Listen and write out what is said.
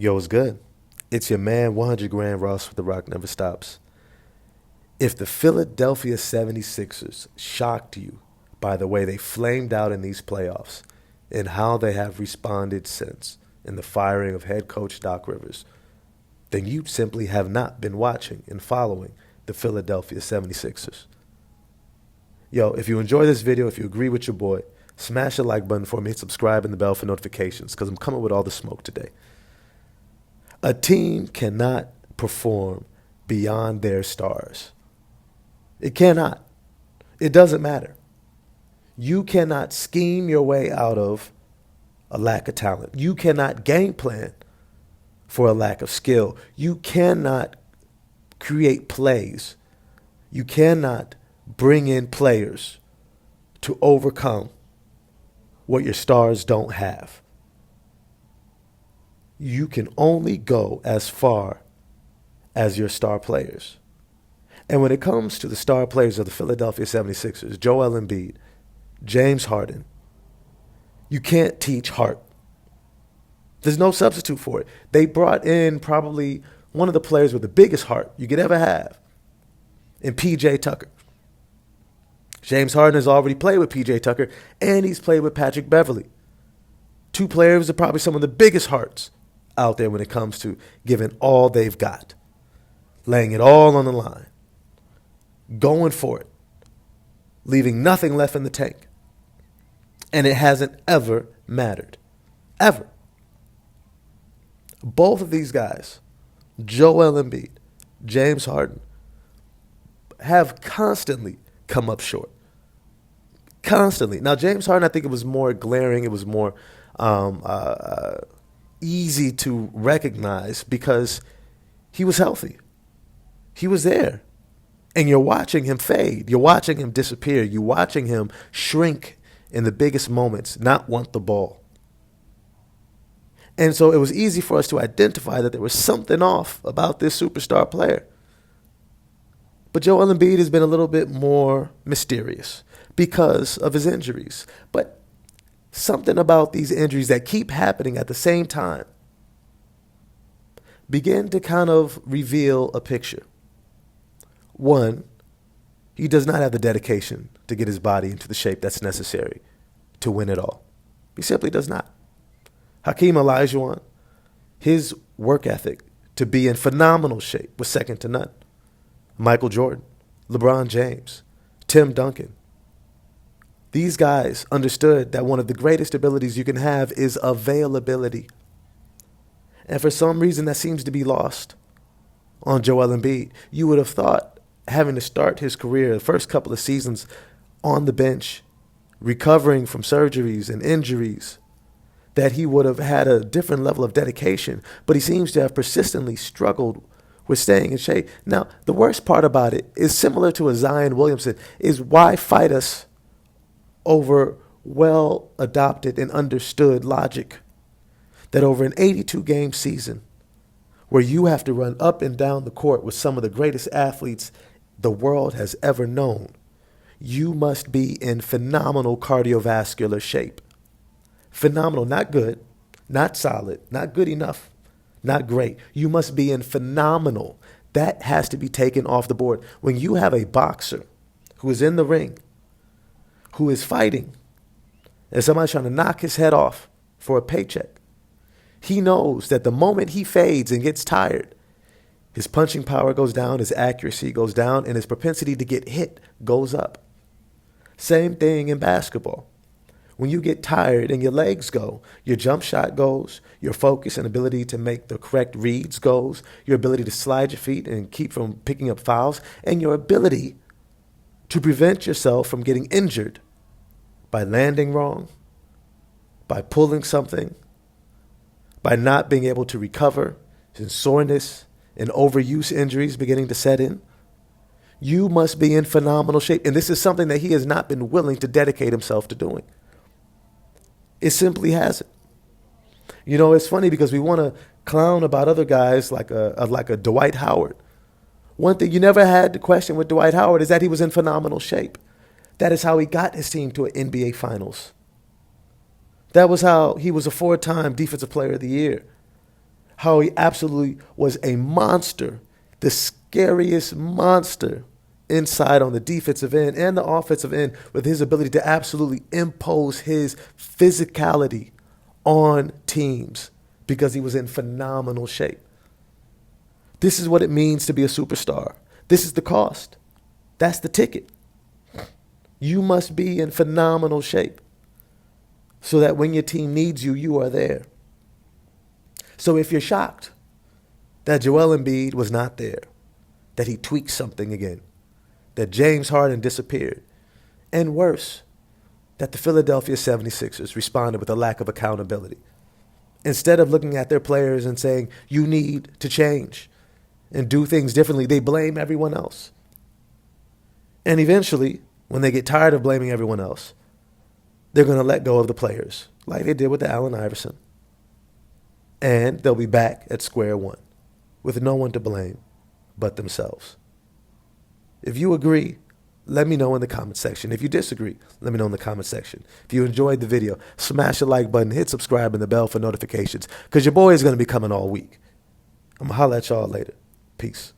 Yo, it's good. It's your man, 100 Grand Ross with The Rock Never Stops. If the Philadelphia 76ers shocked you by the way they flamed out in these playoffs and how they have responded since in the firing of head coach Doc Rivers, then you simply have not been watching and following the Philadelphia 76ers. Yo, if you enjoy this video, if you agree with your boy, smash the like button for me and subscribe and the bell for notifications because I'm coming with all the smoke today. A team cannot perform beyond their stars. It cannot. It doesn't matter. You cannot scheme your way out of a lack of talent. You cannot game plan for a lack of skill. You cannot create plays. You cannot bring in players to overcome what your stars don't have. You can only go as far as your star players. And when it comes to the star players of the Philadelphia 76ers, Joel Embiid, James Harden, you can't teach heart. There's no substitute for it. They brought in probably one of the players with the biggest heart you could ever have in P.J. Tucker. James Harden has already played with P.J. Tucker, and he's played with Patrick Beverley. Two players are probably some of the biggest hearts out there when it comes to giving all they've got, laying it all on the line, going for it, leaving nothing left in the tank. And it hasn't ever mattered. Ever. Both of these guys, Joel Embiid, James Harden, have constantly come up short. Constantly. Now, James Harden, I think it was more glaring. It was more easy to recognize because he was healthy. He was there. And you're watching him fade. You're watching him disappear. You're watching him shrink in the biggest moments, not want the ball. And so it was easy for us to identify that there was something off about this superstar player. But Joel Embiid has been a little bit more mysterious because of his injuries. But something about these injuries that keep happening at the same time begin to kind of reveal a picture. One, he does not have the dedication to get his body into the shape that's necessary to win it all. He simply does not. Hakeem Olajuwon, his work ethic to be in phenomenal shape was second to none. Michael Jordan, LeBron James, Tim Duncan. These guys understood that one of the greatest abilities you can have is availability. And for some reason that seems to be lost on Joel Embiid. You would have thought having to start his career the first couple of seasons on the bench, recovering from surgeries and injuries, that he would have had a different level of dedication, but he seems to have persistently struggled with staying in shape. Now, the worst part about it is similar to a Zion Williamson, is why fight us over well-adopted and understood logic that over an 82-game season where you have to run up and down the court with some of the greatest athletes the world has ever known, you must be in phenomenal cardiovascular shape. Phenomenal, not good, not solid, not good enough, not great. You must be in phenomenal. That has to be taken off the board. When you have a boxer who is in the ring, who is fighting, and somebody's trying to knock his head off for a paycheck, he knows that the moment he fades and gets tired, his punching power goes down, his accuracy goes down, and his propensity to get hit goes up. Same thing in basketball. When you get tired and your legs go, your jump shot goes, your focus and ability to make the correct reads goes, your ability to slide your feet and keep from picking up fouls, and your ability to prevent yourself from getting injured by landing wrong, by pulling something, by not being able to recover, and soreness and overuse injuries beginning to set in. You must be in phenomenal shape. And this is something that he has not been willing to dedicate himself to doing. It simply hasn't. You know, it's funny because we want to clown about other guys like a Dwight Howard. One thing you never had to question with Dwight Howard is that he was in phenomenal shape. That is how he got his team to an NBA Finals. That was how he was a 4-time Defensive Player of the Year. how he absolutely was a monster, the scariest monster inside on the defensive end and the offensive end, with his ability to absolutely impose his physicality on teams because he was in phenomenal shape. This is what it means to be a superstar. This is the cost. That's the ticket. You must be in phenomenal shape so that when your team needs you, you are there. So if you're shocked that Joel Embiid was not there, that he tweaked something again, that James Harden disappeared, and worse, that the Philadelphia 76ers responded with a lack of accountability. Instead of looking at their players and saying, you need to change and do things differently, they blame everyone else. And eventually, when they get tired of blaming everyone else, they're going to let go of the players, like they did with the Allen Iverson. And they'll be back at square one with no one to blame but themselves. If you agree, let me know in the comment section. If you disagree, let me know in the comment section. If you enjoyed the video, smash the like button, hit subscribe and the bell for notifications, because your boy is going to be coming all week. I'm going to holler at y'all later. Peace.